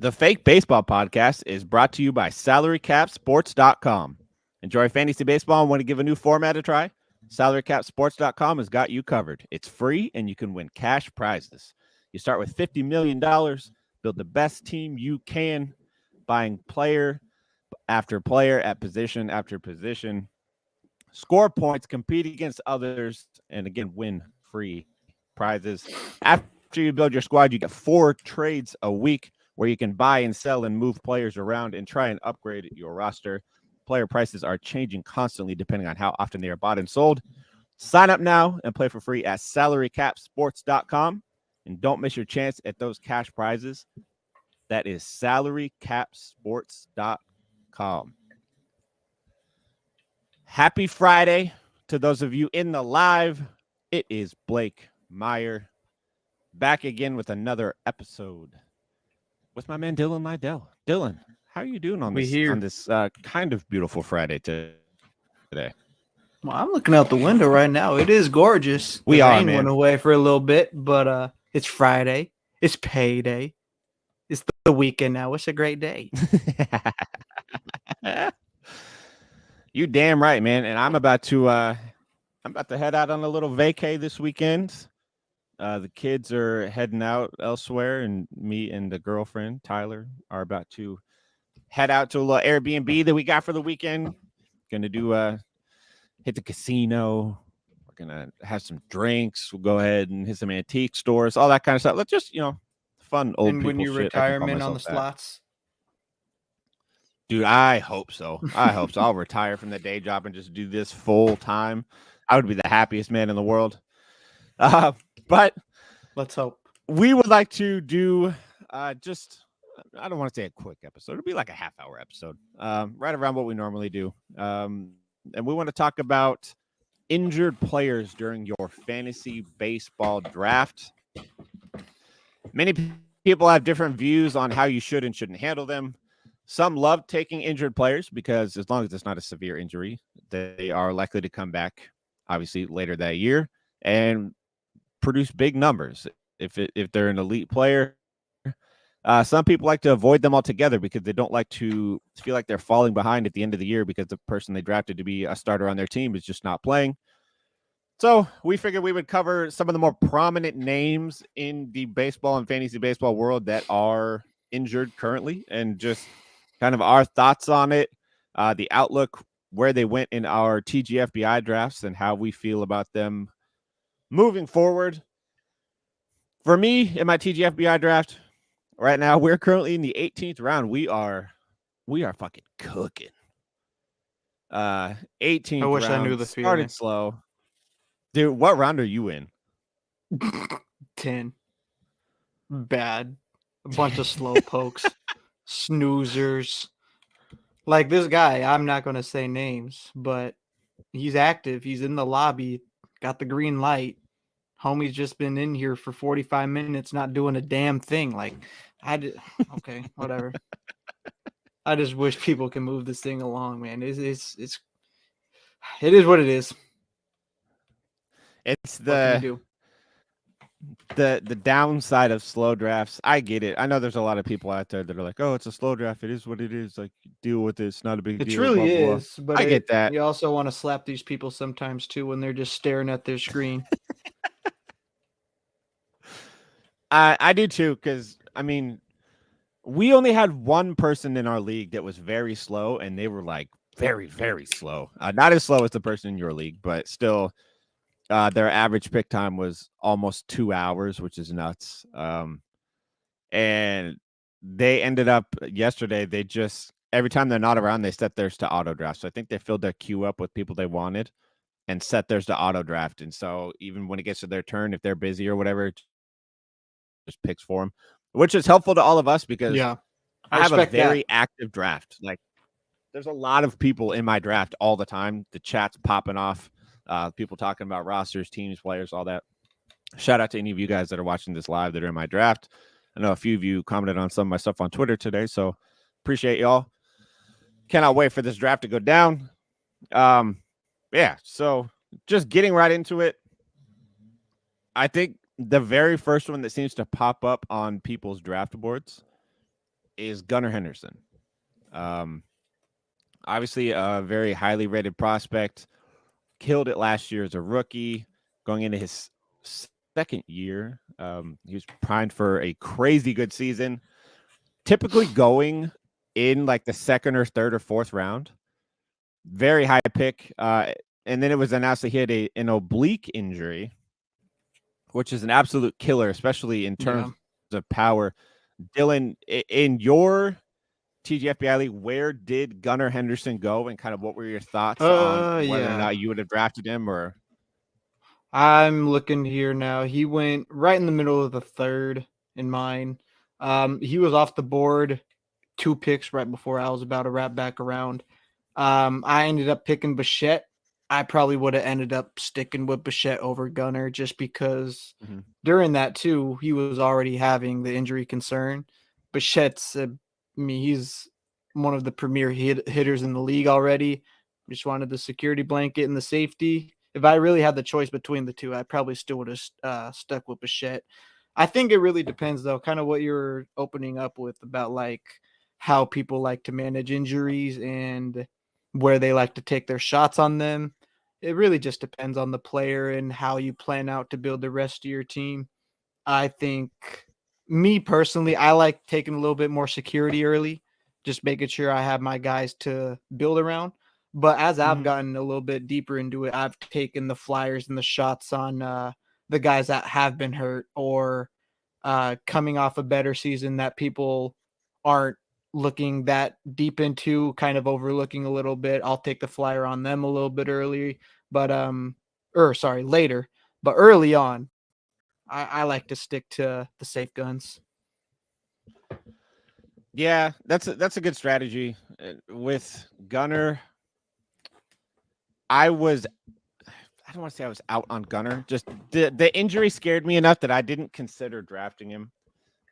The Fake Baseball Podcast is brought to you by SalaryCapSports.com. Enjoy fantasy baseball and want to give a new format a try? SalaryCapSports.com has got you covered. It's free and you can win cash prizes. You start with $50 million, build the best team you can, buying player after player at position after position, score points, compete against others, and again, win free prizes. After you build your squad, you get 4 trades a week where you can buy and sell and move players around and try and upgrade your roster. Player prices are changing constantly depending on how often they are bought and sold. Sign up now and play for free at SalaryCapSports.com. And don't miss your chance at those cash prizes. That is SalaryCapSports.com. Happy Friday to those of you in the live. It is Blake Meyer back again with another episode with my man Dylan Lydell. Dylan, how are you doing on this kind of beautiful Friday today? Well, I'm looking out the window right now. It is gorgeous. The rain went away for a little bit, but it's Friday. It's payday. It's the weekend now. It's a great day. You damn right, man. And I'm about to head out on a little vacay this weekend. The kids are heading out elsewhere, and me and the girlfriend, Tyler, are about to head out to a little Airbnb that we got for the weekend. Gonna do hit the casino. We're gonna have some drinks. We'll go ahead and hit some antique stores, all that kind of stuff. Let's just, fun old and people when you shit. retirement on the slots? Dude, I hope so. I'll retire from the day job and just do this full time. I would be the happiest man in the world. But let's hope. We would like to do I don't want to say a quick episode. It'll be like a half-hour episode, right around what we normally do. And we want to talk about injured players during your fantasy baseball draft. Many people have different views on how you should and shouldn't handle them. Some love taking injured players because as long as it's not a severe injury, they are likely to come back, obviously, later that year and produce big numbers. If they're an elite player, some people like to avoid them altogether because they don't like to feel like they're falling behind at the end of the year because the person they drafted to be a starter on their team is just not playing. So we figured we would cover some of the more prominent names in the baseball and fantasy baseball world that are injured currently and just kind of our thoughts on it, the outlook, where they went in our TGFBI drafts and how we feel about them moving forward. For me, in my TGFBI draft, right now, we're currently in the 18th round. We are fucking cooking. 18th I wish round, I knew the started feeling. slow. Dude, what round are you in? 10. Bad. A bunch of slow pokes. Snoozers. Like this guy, I'm not going to say names, but he's active. He's in the lobby, got the green light. Homie's just been in here for 45 minutes, not doing a damn thing. Like, okay, whatever. I just wish people can move this thing along, man. It is what it is. It's what can you do? The downside of slow drafts. I get it. I know there's a lot of people out there that are like, "Oh, it's a slow draft. It is what it is. Like, deal with it. It's not a big deal." It truly blah, blah, is, but I get that. You also want to slap these people sometimes too when they're just staring at their screen. I do too, because I mean, we only had one person in our league that was very slow, and they were like very, very slow. Not as slow as the person in your league, but still, their average pick time was almost 2 hours, which is nuts. And they ended up yesterday. They just every time they're not around, they set theirs to auto draft. So I think they filled their queue up with people they wanted and set theirs to auto draft. And so even when it gets to their turn, if they're busy or whatever, just picks for them, which is helpful to all of us because I have a very active draft. Like, there's a lot of people in my draft all the time. The chat's popping off. People talking about rosters, teams, players, all that. Shout out to any of you guys that are watching this live that are in my draft. I know a few of you commented on some of my stuff on Twitter today, so appreciate y'all. Cannot wait for this draft to go down. Yeah, so just getting right into it. I think the very first one that seems to pop up on people's draft boards is Gunnar Henderson. Obviously a very highly rated prospect. Killed it last year as a rookie, going into his second year. He was primed for a crazy good season. Typically going in like the second or third or fourth round. Very high pick. And then it was announced that he had an oblique injury, which is an absolute killer, especially in terms of power. Dylan, in your TGFBI league, where did Gunnar Henderson go, and kind of what were your thoughts on whether or not you would have drafted him? Or I'm looking here now. He went right in the middle of the third in mine. He was off the board 2 picks right before I was about to wrap back around. I ended up picking Bichette. I probably would have ended up sticking with Bichette over Gunnar just because during that too, he was already having the injury concern. Bichette's, he's one of the premier hitters in the league already. Just wanted the security blanket and the safety. If I really had the choice between the two, I probably still would have stuck with Bichette. I think it really depends, though, kind of what you're opening up with about like how people like to manage injuries and where they like to take their shots on them. It really just depends on the player and how you plan out to build the rest of your team. I think me personally, I like taking a little bit more security early, just making sure I have my guys to build around. But as I've gotten a little bit deeper into it, I've taken the flyers and the shots on the guys that have been hurt or coming off a better season that people aren't looking that deep into, kind of overlooking a little bit. I'll take the flyer on them a little bit early, but later. But early on, I like to stick to the safe guns. Yeah, that's a good strategy. With Gunnar, I don't want to say I was out on Gunnar. Just the injury scared me enough that I didn't consider drafting him.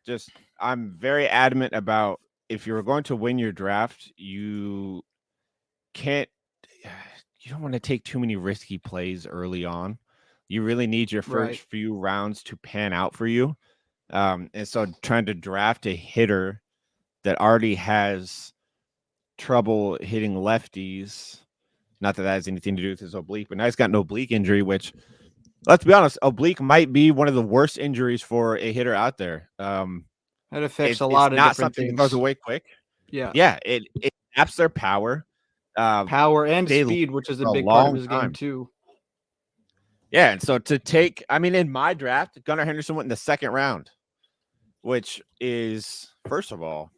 Just I'm very adamant about, if you're going to win your draft, you don't want to take too many risky plays early on. You really need your first few rounds to pan out for you. And so trying to draft a hitter that already has trouble hitting lefties, not that has anything to do with his oblique, but now he's got an oblique injury, which, let's be honest, oblique might be one of the worst injuries for a hitter out there. It affects a lot of different things. That goes away quick. Yeah. It saps their power. Power and speed, which is a big part of his game too. Yeah, and so in my draft, Gunnar Henderson went in the second round, which is, first of all,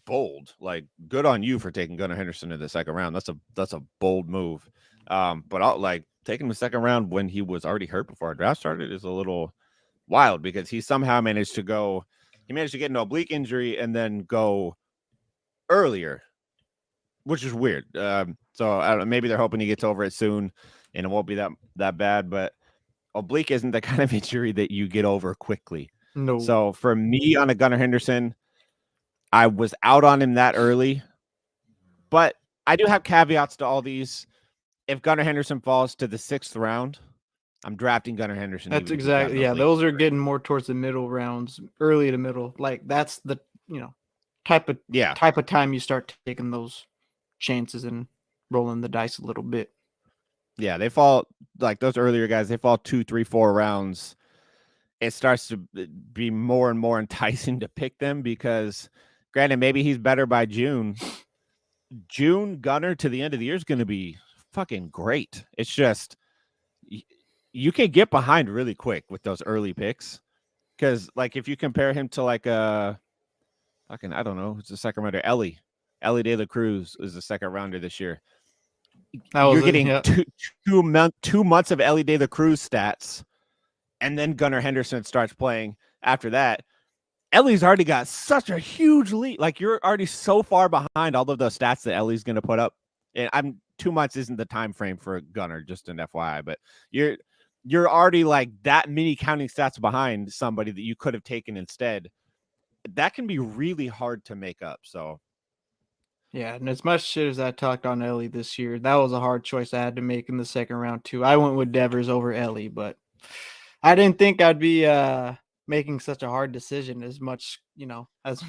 bold. Like, good on you for taking Gunnar Henderson in the second round. That's a bold move. But taking him the second round when he was already hurt before our draft started is a little wild, because he somehow managed to get an oblique injury and then go earlier, which is weird. So I don't know, maybe they're hoping he gets over it soon and it won't be that bad, but oblique isn't the kind of injury that you get over quickly. No. So for me on a Gunnar Henderson, I was out on him that early, but I do have caveats to all these. If Gunnar Henderson falls to the 6th round, I'm drafting Gunnar Henderson. That's exactly, those are getting more towards the middle rounds, early to middle. Like, that's the, type of time you start taking those chances and rolling the dice a little bit. Yeah, they fall, like those earlier guys, they fall 2, 3, 4 rounds. It starts to be more and more enticing to pick them, because granted, maybe he's better by June. Gunnar to the end of the year is going to be fucking great. It's just, you can get behind really quick with those early picks, because like if you compare him to like I don't know, it's a second rounder. Elly De La Cruz is the second rounder this year. You're getting 2 months of Elly De La Cruz stats, and then Gunnar Henderson starts playing after that. Ellie's already got such a huge lead. Like, you're already so far behind all of those stats that Ellie's going to put up. And 2 months isn't the time frame for Gunnar, just an FYI, but you're already like that many counting stats behind somebody that you could have taken instead. That can be really hard to make up. So yeah, and as much shit as I talked on Elly this year, that was a hard choice I had to make in the second round too. I went with Devers over Elly, but I didn't think I'd be making such a hard decision as much, as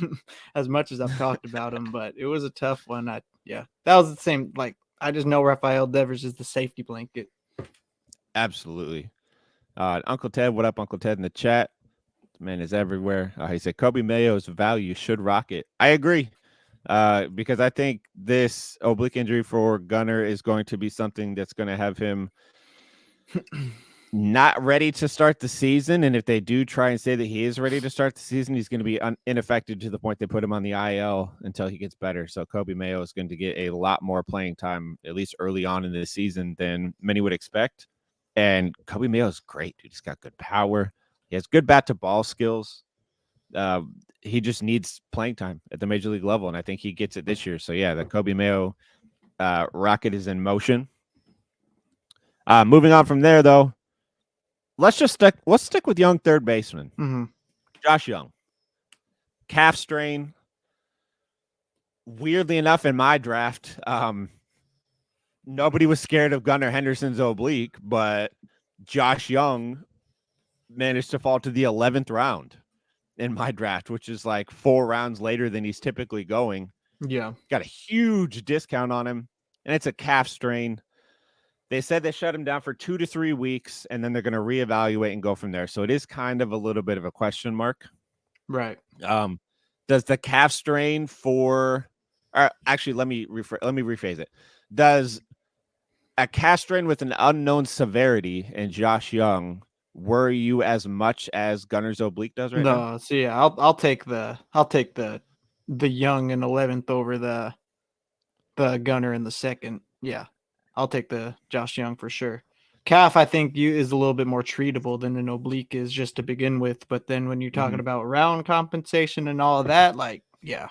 as much as I've talked about him, but it was a tough one. That was the same. Like, I just know Rafael Devers is the safety blanket. Absolutely. Uncle Ted, what up, Uncle Ted in the chat? This man is everywhere. He said Kobe Mayo's value should rocket. I agree. Because I think this oblique injury for Gunnar is going to be something that's going to have him not ready to start the season. And if they do try and say that he is ready to start the season, he's going to be ineffective to the point they put him on the IL until he gets better. So Kobe Mayo is going to get a lot more playing time, at least early on in the season, than many would expect. And Kobe Mayo is great, dude. He's got good power. He has good bat to ball skills. He just needs playing time at the major league level, and I think he gets it this year. So yeah, the Kobe Mayo rocket is in motion. Moving on from there, though, let's stick with young third baseman Josh Young. Calf strain. Weirdly enough, in my draft, nobody was scared of Gunnar Henderson's oblique, but Josh Young managed to fall to the 11th round in my draft, which is like 4 rounds later than he's typically going. Yeah. Got a huge discount on him, and it's a calf strain. They said they shut him down for 2 to 3 weeks, and then they're going to reevaluate and go from there. So it is kind of a little bit of a question mark. Right. Does the calf strain actually, let me rephrase it. Does a calf strain with an unknown severity in Josh Young worry you as much as Gunnar's oblique does right now? No, so yeah, I'll take the Young in 11th over the Gunnar in the 2nd. Yeah, I'll take the Josh Young for sure. Calf, I think is a little bit more treatable than an oblique is just to begin with. But then when you're talking about round compensation and all of that, like, yeah,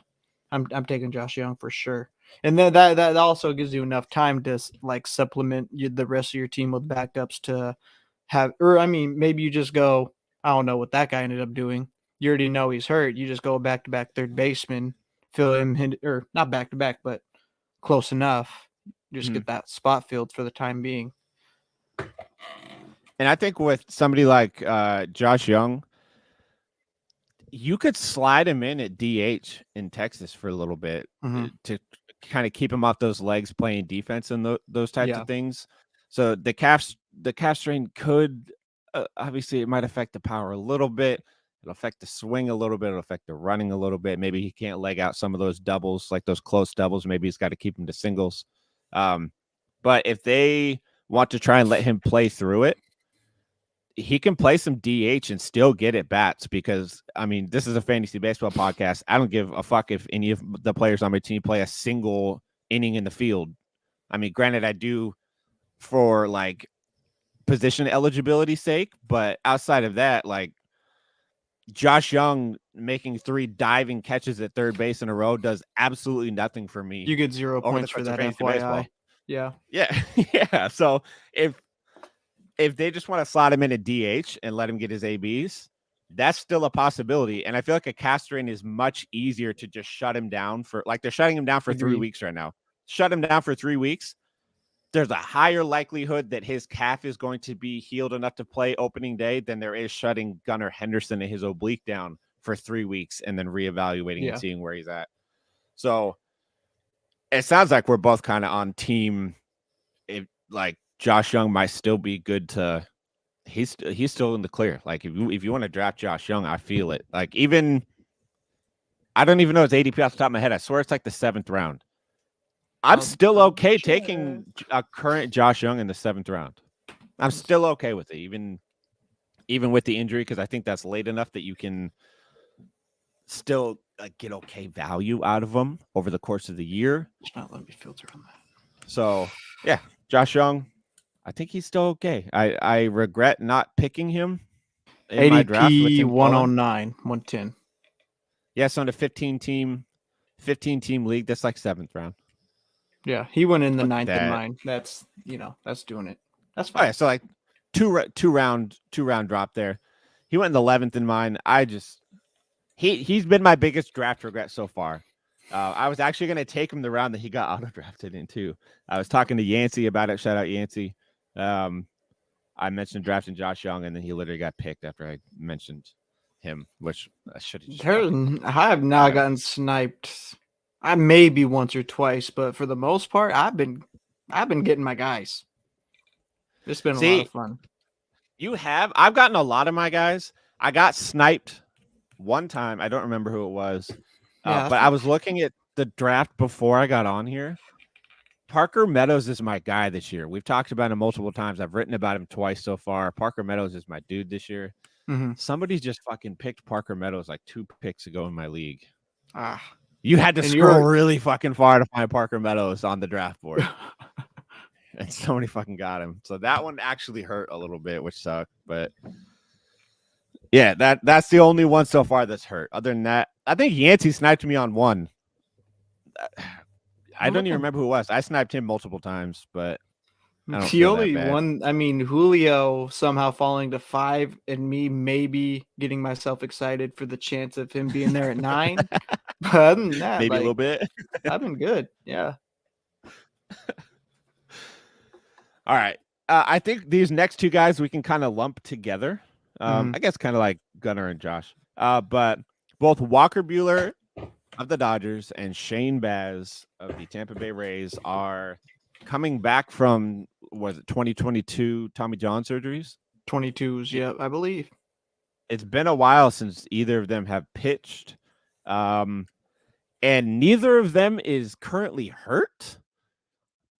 I'm taking Josh Young for sure. And then that also gives you enough time to like supplement the rest of your team with backups to have, or I mean, maybe you just go, I don't know what that guy ended up doing. You already know he's hurt. You just go back to back third baseman, fill him, or not back to back, but close enough. Just get that spot filled for the time being. And I think with somebody like Josh Young, you could slide him in at DH in Texas for a little bit to kind of keep him off those legs playing defense and those types of things. So the calf strain could obviously it might affect the power a little bit. It'll affect the swing a little bit. It'll affect the running a little bit. Maybe he can't leg out some of those doubles, like those close doubles. Maybe he's got to keep him to singles. But if they want to try and let him play through it, he can play some DH and still get at bats because, I mean, this is a fantasy baseball podcast. I don't give a fuck if any of the players on my team play a single inning in the field. I mean, granted, I do for like position eligibility sake, but outside of that, like Josh Young making 3 diving catches at third base in a row does absolutely nothing for me. You get 0 points for that, FYI. Baseball. Yeah. Yeah. So if they just want to slot him in a DH and let him get his ABs, that's still a possibility. And I feel like a calf strain is much easier to just shut him down for, like they're shutting him down for 3 weeks right now. Shut him down for 3 weeks. There's a higher likelihood that his calf is going to be healed enough to play opening day than there is shutting Gunnar Henderson and his oblique down for 3 weeks and then reevaluating and seeing where he's at. So it sounds like we're both kind of on team. Like Josh Young might still be good to. He's still in the clear. Like if you want to draft Josh Young, I feel it. Like even I don't even know his ADP off the top of my head. I swear it's like the 7th round. I'm still okay taking a current Josh Young in the 7th round. I'm still okay with it, even with the injury, because I think that's late enough that you can still get okay value out of him over the course of the year. It's not letting me filter on that. So yeah, Josh Young, I think he's still okay. I regret not picking him in my draft. ADP 109, 110. Yes, on a 15 team league, that's like 7th round. Yeah, he went in the 9th in mine. That's that's doing it. That's fine. Oh, yeah, so like two round drop there. He went in the 11th in mine. He's been my biggest draft regret so far. I was actually going to take him the round that he got auto drafted in too. I was talking to Yancey about it. Shout out Yancey. I mentioned drafting Josh Young, and then he literally got picked after I mentioned him, which I should have just I have not Yeah. gotten sniped. I maybe once or twice, but for the most part, I've been getting my guys. It's been a lot of See, fun. I've gotten a lot of my guys. I got sniped one time. I don't remember who it was. Yeah, But I was looking at the draft before I got on here. Parker Meadows is my guy this year. We've talked about him multiple times. I've written about him twice so far. Parker Meadows is my dude this year. mm-hmm. Somebody just fucking picked Parker Meadows like 2 picks ago in my league. Ah, You had to And scroll you're- really fucking far to find Parker Meadows on the draft board. And somebody fucking got him. So that one actually hurt a little bit, which sucked. But yeah, that's the only one so far that's hurt. Other than that, I think Yancey sniped me on one. I don't even remember who it was. I sniped him multiple times, but I don't the feel that only bad. one, I mean, Julio somehow falling to 5 and me maybe getting myself excited for the chance of him being there at 9. But other than that, Maybe a little bit. I've been good. Yeah. All right. I think these next 2 guys we can kind of lump together. I guess kind of like Gunnar and Josh. But both Walker Buehler of the Dodgers and Shane Baz of the Tampa Bay Rays are coming back from, was it 2022 Tommy John surgeries? 22s, yeah, I believe. It's been a while since either of them have pitched. And neither of them is currently hurt,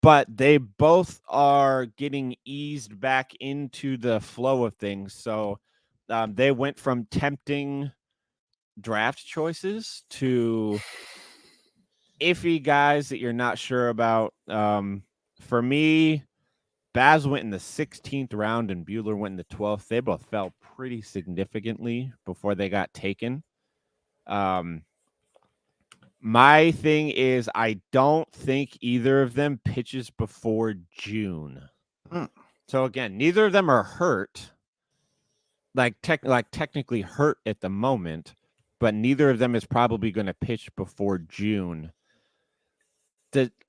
but they both are getting eased back into the flow of things. So they went from tempting draft choices to iffy guys that you're not sure about. For me, Baz went in the 16th round and Buehler went in the 12th. They both fell pretty significantly before they got taken. My thing is, I don't think either of them pitches before June. So again, neither of them are hurt, like technically hurt at the moment, but neither of them is probably going to pitch before June.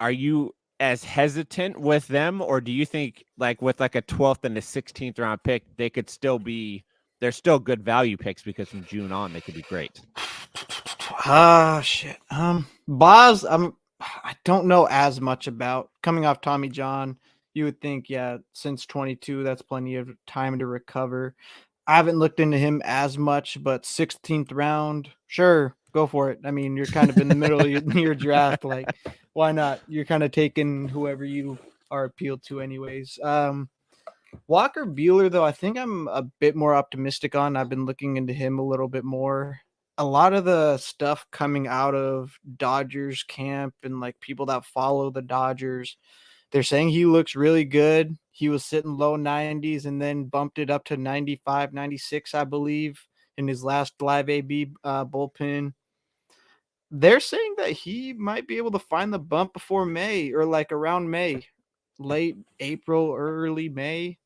Are you as hesitant with them, or do you think like with like a 12th and a 16th round pick, they could still be? They're still good value picks because from June on they could be great. Shit. Boz, I don't know as much about coming off Tommy John. You would think, yeah, since 22, that's plenty of time to recover. I haven't looked into him as much, but 16th round, sure, go for it. I mean, you're kind of in the middle of your draft. Like, why not? You're kind of taking whoever you are appealed to, anyways. Walker Buehler, though, I think I'm a bit more optimistic on. I've been looking into him a little bit more. A lot of the stuff coming out of Dodgers camp and like people that follow the Dodgers, they're saying he looks really good. He was sitting low 90s and then bumped it up to 95, 96, I believe, in his last live AB bullpen. They're saying that he might be able to find the bump before May or like around May, late April, early May.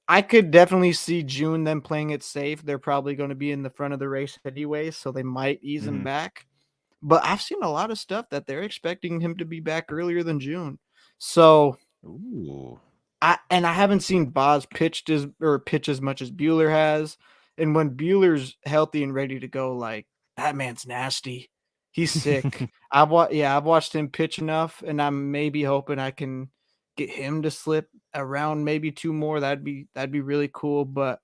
I could definitely see June them playing it safe. They're probably going to be in the front of the race anyway, so they might ease him back. But I've seen a lot of stuff that they're expecting him to be back earlier than June. So I haven't seen Boz pitch as much as Buehler has. And when Buehler's healthy and ready to go, like that man's nasty. He's sick. I've watched him pitch enough, and I'm maybe hoping I can get him to slip around maybe 2 more. That'd be really cool. But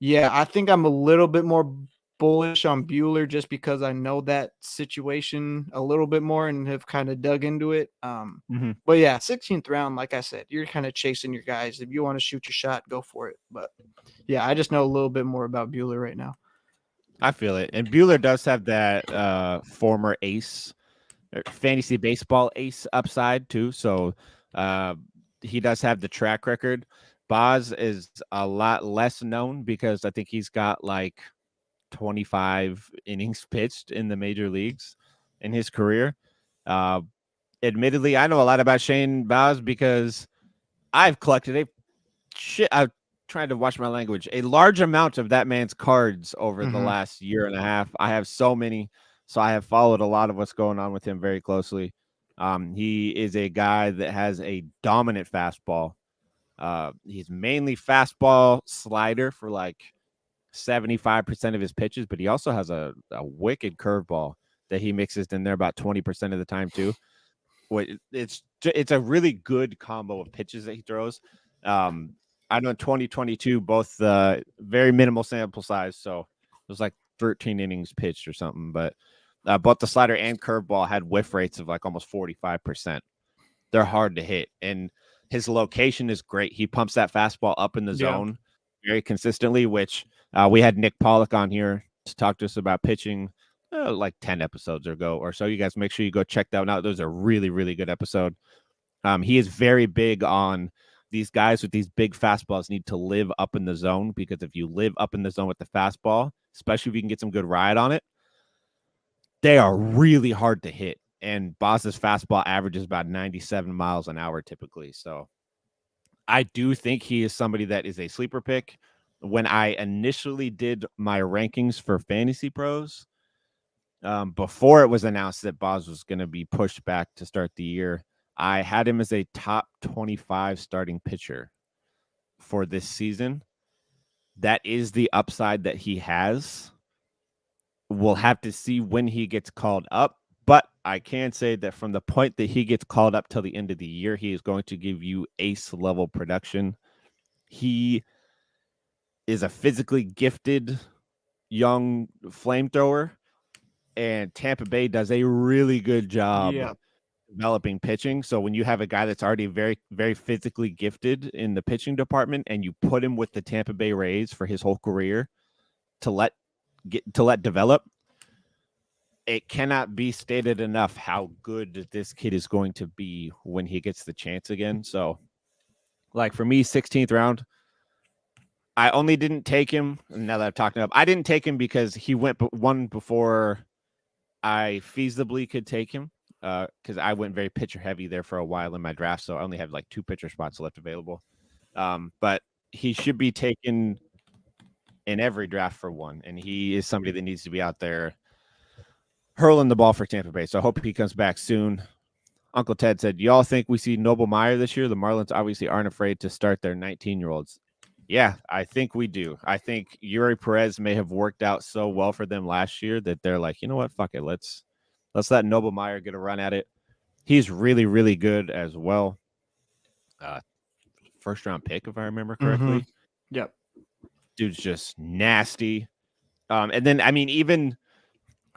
yeah, I think I'm a little bit more bullish on Buehler just because I know that situation a little bit more and have kind of dug into it. But yeah, 16th round, like I said, you're kind of chasing your guys. If you want to shoot your shot, go for it. But yeah, I just know a little bit more about Buehler right now. I feel it. And Buehler does have that former ace, fantasy baseball ace upside too. So he does have the track record. Boz is a lot less known because I think he's got like 25 innings pitched in the major leagues in his career. Admittedly, I know a lot about Shane Baz because I've collected I've tried to watch my language, a large amount of that man's cards over the last year and a half. I have so many, so I have followed a lot of what's going on with him very closely. He is a guy that has a dominant fastball. He's mainly fastball slider for like 75% of his pitches, but he also has a wicked curveball that he mixes in there about 20% of the time too. It's a really good combo of pitches that he throws. I know in 2022, both very minimal sample size, so it was like 13 innings pitched or something, but both the slider and curveball had whiff rates of like almost 45%. They're hard to hit, and his location is great. He pumps that fastball up in the zone very consistently, which we had Nick Pollock on here to talk to us about pitching like 10 episodes ago or so. You guys make sure you go check that one out. Those are really, really good episode. He is very big on these guys with these big fastballs need to live up in the zone, because if you live up in the zone with the fastball, especially if you can get some good ride on it, they are really hard to hit. And Boz's fastball averages about 97 miles an hour typically. So I do think he is somebody that is a sleeper pick. When I initially did my rankings for Fantasy Pros, before it was announced that Boz was going to be pushed back to start the year, I had him as a top 25 starting pitcher for this season. That is the upside that he has. We'll have to see when he gets called up, but I can say that from the point that he gets called up till the end of the year, he is going to give you ace level production. He is a physically gifted young flamethrower, and Tampa Bay does a really good job developing pitching. So when you have a guy that's already very, very physically gifted in the pitching department, and you put him with the Tampa Bay Rays for his whole career to let develop, it cannot be stated enough how good this kid is going to be when he gets the chance again. So, like for me, 16th round, I only didn't take him. Now that I've talked up, I didn't take him because he went one before I feasibly could take him, because I went very pitcher heavy there for a while in my draft. So I only have like 2 pitcher spots left available. But he should be taken in every draft for one. And he is somebody that needs to be out there hurling the ball for Tampa Bay. So I hope he comes back soon. Uncle Ted said, y'all think we see Noble Meyer this year? The Marlins obviously aren't afraid to start their 19-year-olds. Yeah, I think we do. I think Yuri Perez may have worked out so well for them last year that they're like, you know what? Fuck it. Let's let Noble Meyer get a run at it. He's really, really good as well. First round pick, if I remember correctly. Mm-hmm. Yep. Dude's just nasty. And then, I mean, even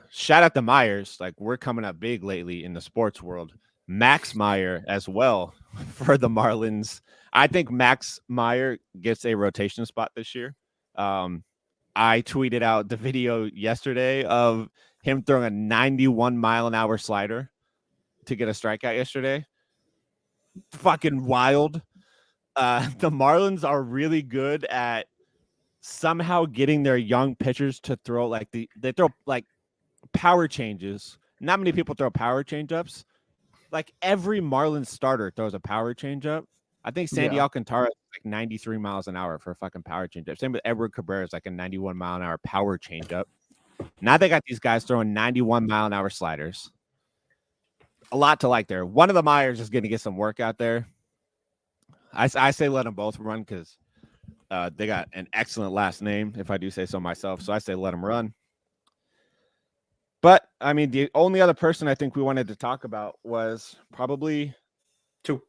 shout out to Myers. Like, we're coming up big lately in the sports world. Max Meyer as well for the Marlins. I think Max Meyer gets a rotation spot this year. I tweeted out the video yesterday of him throwing a 91 mile an hour slider to get a strikeout yesterday. Fucking wild. The Marlins are really good at somehow getting their young pitchers to throw they throw like power changes. Not many people throw power changeups. Like every Marlins starter throws a power changeup. I think Sandy Alcantara is like 93 miles an hour for a fucking power changeup. Same with Edward Cabrera is like a 91 mile an hour power changeup. Now they got these guys throwing 91 mile an hour sliders. A lot to like there. One of the Myers is going to get some work out there. I say let them both run because they got an excellent last name, if I do say so myself. So I say let them run. But, I mean, the only other person I think we wanted to talk about was probably 2.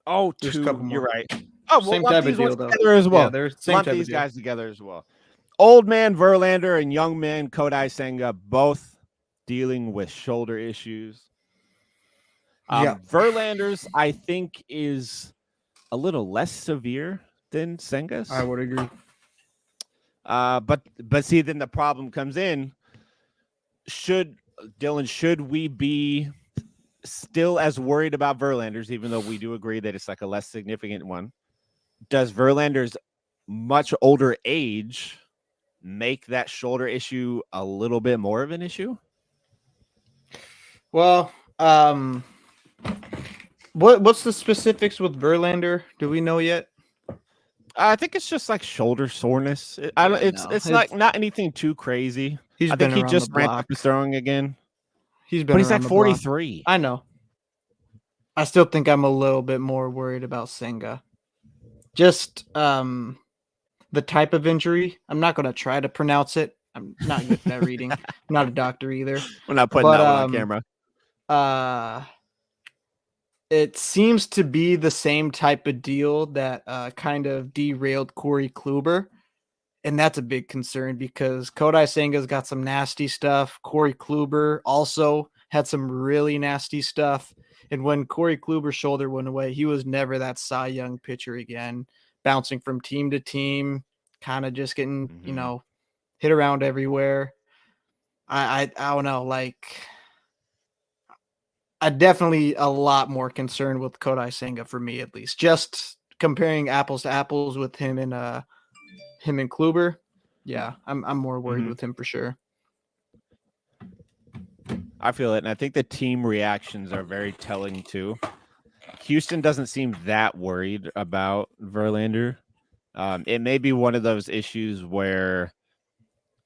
Oh, There's 2. You're right. Oh, same type of deal, though. Together as well. Yeah, they're same Lump type these of deal. guys together as well. Old man Verlander and young man Kodai Senga both dealing with shoulder issues. Verlander's, I think, is a little less severe than Senga's. I would agree. But see, then the problem comes in. Should we be still as worried about Verlander's, even though we do agree that it's like a less significant one? Does Verlander's much older age make that shoulder issue a little bit more of an issue? Well, what's the specifics with Verlander? Do we know yet? I think it's just like shoulder soreness. It's not anything too crazy. I think he just ramped up his throwing again. But he's like 43. I know. I still think I'm a little bit more worried about Senga. Just the type of injury. I'm not going to try to pronounce it. I'm not good at reading. I'm not a doctor either. We're not putting But that one on camera. It seems to be the same type of deal that kind of derailed Corey Kluber. And that's a big concern because Kodai Senga's got some nasty stuff. Corey Kluber also had some really nasty stuff. And when Corey Kluber's shoulder went away, he was never that Cy Young pitcher again, bouncing from team to team, kind of just getting, hit around everywhere. I don't know, like I definitely a lot more concerned with Kodai Senga for me, at least. Just comparing apples to apples with him and Kluber. Yeah, I'm more worried with him for sure. I feel it, and I think the team reactions are very telling too. Houston doesn't seem that worried about Verlander. It may be one of those issues where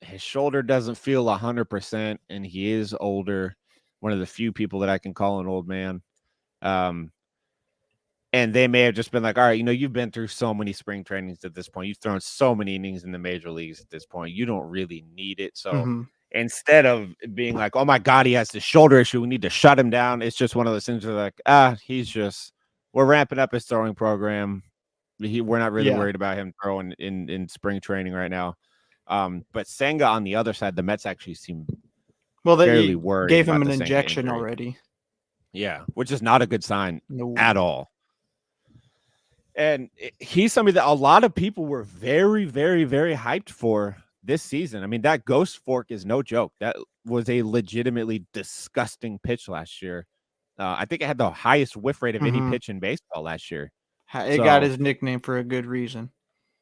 his shoulder doesn't feel 100%, and he is older. One of the few people that I can call an old man. And they may have just been like, all right, you've been through so many spring trainings at this point. You've thrown so many innings in the major leagues at this point. You don't really need it. So instead of being like, oh my God, he has this shoulder issue, we need to shut him down. It's just one of those things where like, we're ramping up his throwing program. We're not really worried about him throwing in spring training right now. But Senga on the other side, the Mets actually seem fairly worried. Gave him an injection already. Yeah, which is not a good sign at all. And he's somebody that a lot of people were very, very, very hyped for this season. I mean, that ghost fork is no joke. That was a legitimately disgusting pitch last year. I think it had the highest whiff rate of any pitch in baseball last year. It got his nickname for a good reason.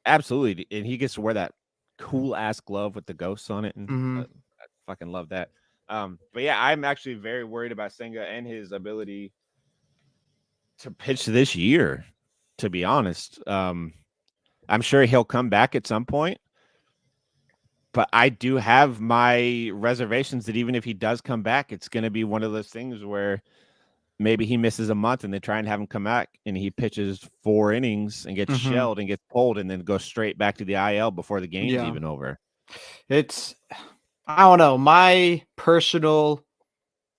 Absolutely. And he gets to wear that cool-ass glove with the ghosts on it. And I fucking love that. But yeah, I'm actually very worried about Senga and his ability to pitch this year, to be honest. I'm sure he'll come back at some point, but I do have my reservations that even if he does come back, it's going to be one of those things where maybe he misses a month and they try and have him come back and he pitches 4 innings and gets shelled and gets pulled and then goes straight back to the IL before the game's even over. I don't know. My personal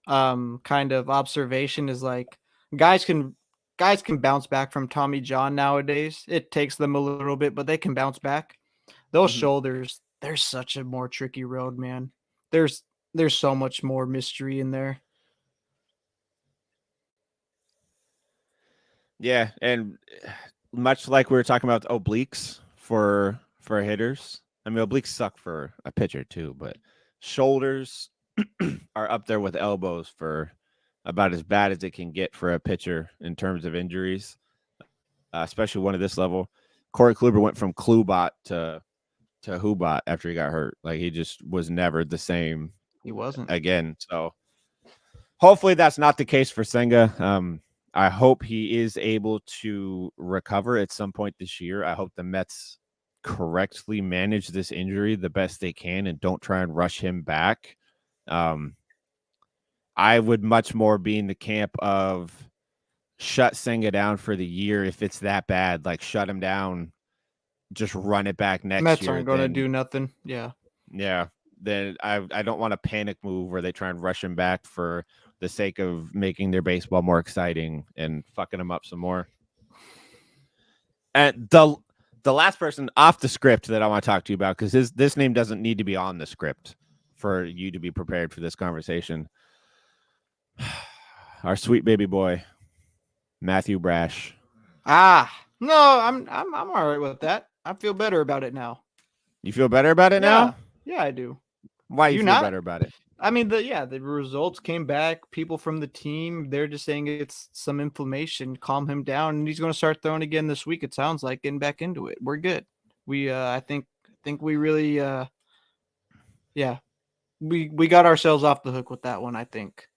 kind of observation is like guys can bounce back from Tommy John nowadays. It takes them a little bit, but they can bounce back. Those shoulders, there's such a more tricky road, man. There's so much more mystery in there. Yeah, and much like we were talking about obliques for hitters. I mean, obliques suck for a pitcher too, but shoulders are up there with elbows for about as bad as it can get for a pitcher in terms of injuries, especially one at this level. Corey Kluber went from Klubot to Hubot after he got hurt. Like, he just was never the same. He wasn't again. So hopefully that's not the case for Senga. I hope he is able to recover at some point this year. I hope the Mets correctly manage this injury the best they can and don't try and rush him back. I would much more be in the camp of shut Senga down for the year if it's that bad. Like, shut him down, just run it back next Mets year. Mets aren't going to do nothing. Yeah. Then I don't want a panic move where they try and rush him back for the sake of making their baseball more exciting and fucking them up some more. And the last person off the script that I want to talk to you about, because this name doesn't need to be on the script for you to be prepared for this conversation. Our sweet baby boy, Matthew Brash. No, I'm all right with that. I feel better about it now. You feel better about it now? Yeah, I do. Why you feel better about it? I mean, the results came back. People from the team, they're just saying it's some inflammation. Calm him down, and he's going to start throwing again this week. It sounds like getting back into it. We're good. We, I think we really, we got ourselves off the hook with that one. I think.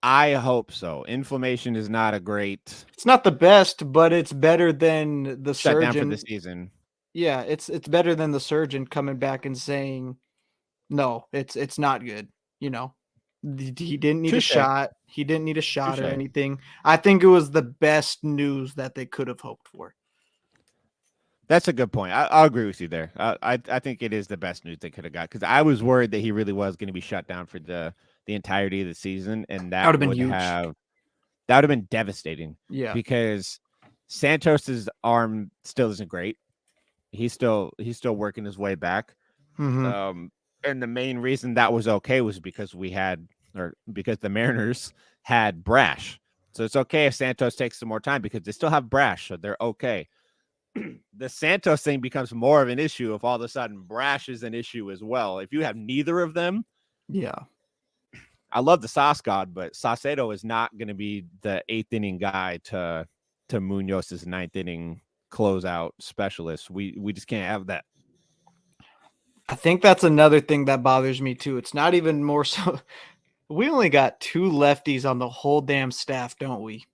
I hope so. Inflammation is not a great. It's not the best, but it's better than the surgeon down for the season. Yeah, it's better than the surgeon coming back and saying, no, it's not good. He didn't need a shot. He didn't need a shot or anything. I think it was the best news that they could have hoped for. That's a good point. I'll agree with you there. I think it is the best news they could have got because I was worried that he really was going to be shut down for the entirety of the season, and That would that have been would huge. have been devastating. Yeah. Because Santos's arm still isn't great. He's still working his way back. Mm-hmm. And the main reason that was okay was because because the Mariners had Brash. So it's okay if Santos takes some more time because they still have Brash, so they're okay. The Santos thing becomes more of an issue if all of a sudden Brash is an issue as well. If you have neither of them, Yeah. I love the Sauce God, but Saucedo is not going to be the 8th inning guy to Munoz's 9th inning closeout specialist. We just can't have that. I think that's another thing that bothers me too. It's not even more so. We only got 2 lefties on the whole damn staff, don't we?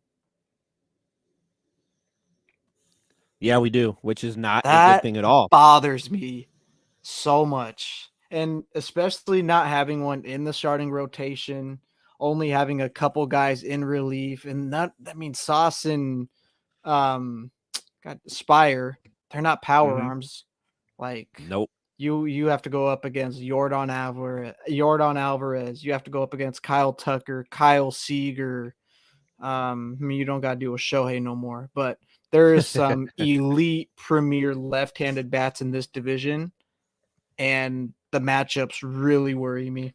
Yeah, we do, which is not a good That thing at all. bothers me so much. And especially not having one in the starting rotation, only having a couple guys in relief. And that means Sauce and Spire, they're not power arms. Like Nope. you have to go up against Yordan Alvarez. You have to go up against Kyle Tucker, Kyle Seager. I mean, you don't got to deal with Shohei no more, but there is some elite premier left-handed bats in this division, and the matchups really worry me.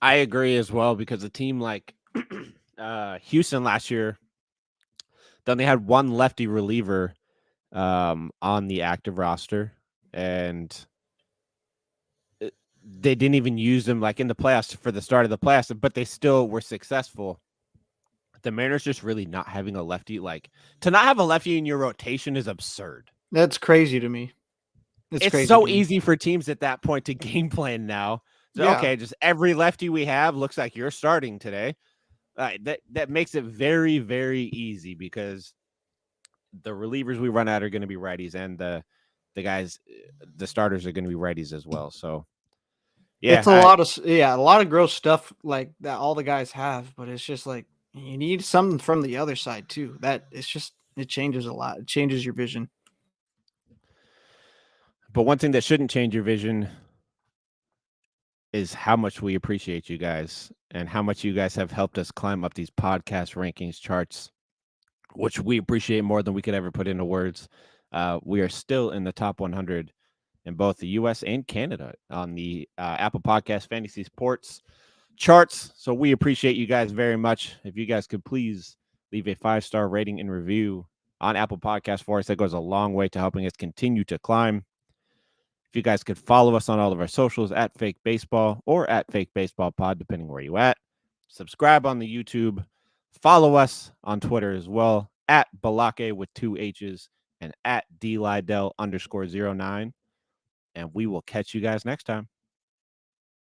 I agree as well because a team like Houston last year, then they had one lefty reliever on the active roster, and they didn't even use them like in the playoffs for the start of the playoffs, but they still were successful. The Mariners just really not having a lefty, like to not have a lefty in your rotation is absurd. That's crazy to me. It's so easy for teams at that point to game plan now. So, Yeah. okay, just every lefty we have looks like you're starting today. That makes it very, very easy because the relievers we run out are going to be righties, and the guys, the starters are going to be righties as well. So, yeah, it's a lot of gross stuff like that all the guys have, but it's just like you need something from the other side too. That it changes a lot. It changes your vision. But one thing that shouldn't change your vision is how much we appreciate you guys and how much you guys have helped us climb up these podcast rankings charts, which we appreciate more than we could ever put into words. We are still in the top 100 in both the U.S. and Canada on the Apple Podcast Fantasy Sports charts. So we appreciate you guys very much. If you guys could please leave a 5-star rating and review on Apple Podcast for us, that goes a long way to helping us continue to climb. If you guys could follow us on all of our socials at Fake Baseball or at Fake Baseball Pod, depending where you at. Subscribe on the YouTube. Follow us on Twitter as well at Balake with 2 H's and at DLidell_09. And we will catch you guys next time.